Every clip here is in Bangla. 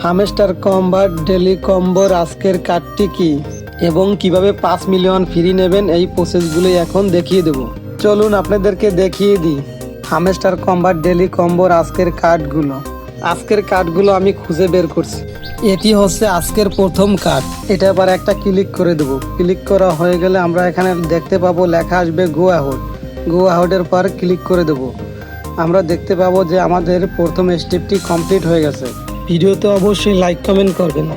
হামস্টার কম্বাট ডেলি কম্বোর আজকের কার্ডটি কি এবং কিভাবে 5 মিলিয়ন ফ্রি নেবেন এই প্রসেসগুলোই এখন দেখিয়ে দেব। চলুন আপনাদেরকে দেখিয়ে দিই হামস্টার কম্বাট ডেলি কম্বোর আজকের কার্ডগুলো আমি খুঁজে বের করছি। এটি হচ্ছে আজকের প্রথম কার্ড। এটা আবার একটা ক্লিক করে দেব। ক্লিক করা হয়ে গেলে আমরা এখানে দেখতে পাবো লেখা আসবে গো অ্যাহেডের পর ক্লিক করে দেব। আমরা দেখতে পাবো যে আমাদের প্রথম স্টেপটি কমপ্লিট হয়ে গেছে। ভিডিওতে অবশ্যই লাইক কমেন্ট করবেন।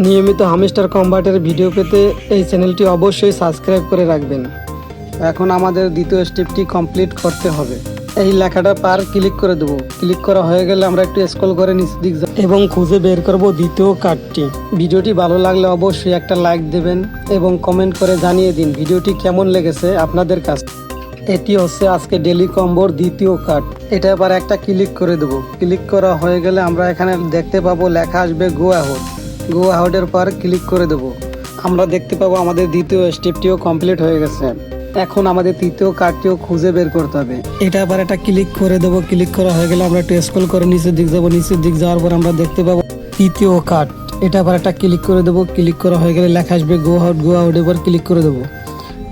নিয়মিত হামস্টার কম্বাটের ভিডিও পেতে এই চ্যানেলটি অবশ্যই সাবস্ক্রাইব করে রাখবেন। এখন আমাদের দ্বিতীয় স্টেপটি কমপ্লিট করতে হবে। এই লেখাটা পার ক্লিক করে দেবো। ক্লিক করা হয়ে গেলে আমরা একটু স্ক্রল করে নিচের দিক যাব এবং খুঁজে বের করব দ্বিতীয় কার্ডটি। ভিডিওটি ভালো লাগলে অবশ্যই একটা লাইক দেবেন এবং কমেন্ট করে জানিয়ে দিন ভিডিওটি কেমন লেগেছে আপনাদের কাছে। এটি হচ্ছে আজকে ডেলি কম্বোর দ্বিতীয় কার্ড। এটা আবার একটা ক্লিক করে দেবো। ক্লিক করা হয়ে গেলে আমরা এখানে দেখতে পাবো লেখা আসবে গো অ্যাহেডের পর ক্লিক করে দেবো। আমরা দেখতে পাবো আমাদের দ্বিতীয় স্টেপটিও কমপ্লিট হয়ে গেছে। এখন আমাদের তৃতীয় কার্ডটিও খুঁজে বের করতে হবে। এটা আবার একটা ক্লিক করে দেবো। ক্লিক করা হয়ে গেলে আমরা একটু স্ক্রল করে নিচের দিক যাবো। নিচের দিক যাওয়ার পর আমরা দেখতে পাবো তৃতীয় কার্ড। এটা আবার একটা ক্লিক করে দেবো। ক্লিক করা হয়ে গেলে লেখা আসবে গো আউট এবার ক্লিক করে দেবো।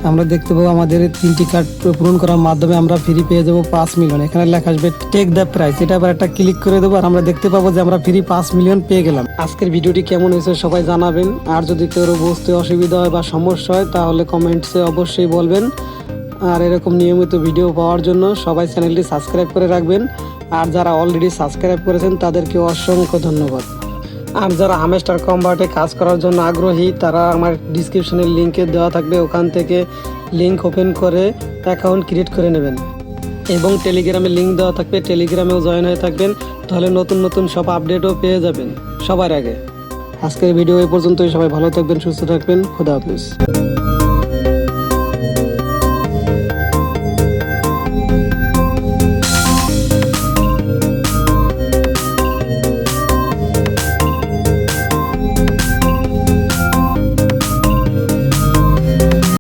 আমরা দেখতে পাবো আমাদের 3টি কার্ড পূরণ করার মাধ্যমে আমরা ফ্রি পেয়ে যাবো 5 মিলিয়ন। এখানে লেখা আসবে টেক দ্য প্রাইস। এটা আবার একটা ক্লিক করে দেবো আর আমরা দেখতে পাবো যে আমরা ফ্রি 5 মিলিয়ন পেয়ে গেলাম। আজকের ভিডিওটি কেমন হয়েছে সবাই জানাবেন। আর যদি কেউ বুঝতে অসুবিধা হয় বা সমস্যা হয় তাহলে কমেন্টসে অবশ্যই বলবেন। আর এরকম নিয়মিত ভিডিও পাওয়ার জন্য সবাই চ্যানেলটি সাবস্ক্রাইব করে রাখবেন। আর যারা অলরেডি সাবস্ক্রাইব করেছেন তাদেরকে অসংখ্য ধন্যবাদ। আর যারা হামস্টার কম্বাটে কাজ করার জন্য আগ্রহী তারা আমার ডিসক্রিপশনের লিঙ্কে দেওয়া থাকবে, ওখান থেকে লিঙ্ক ওপেন করে অ্যাকাউন্ট ক্রিয়েট করে নেবেন এবং টেলিগ্রামে লিঙ্ক দেওয়া থাকবে, টেলিগ্রামেও জয়েন হয়ে থাকবেন। তাহলে নতুন নতুন সব আপডেটও পেয়ে যাবেন সবার আগে। আজকের ভিডিও এই পর্যন্তই। সবাই ভালো থাকবেন, সুস্থ থাকবেন। খোদা হাফেজ।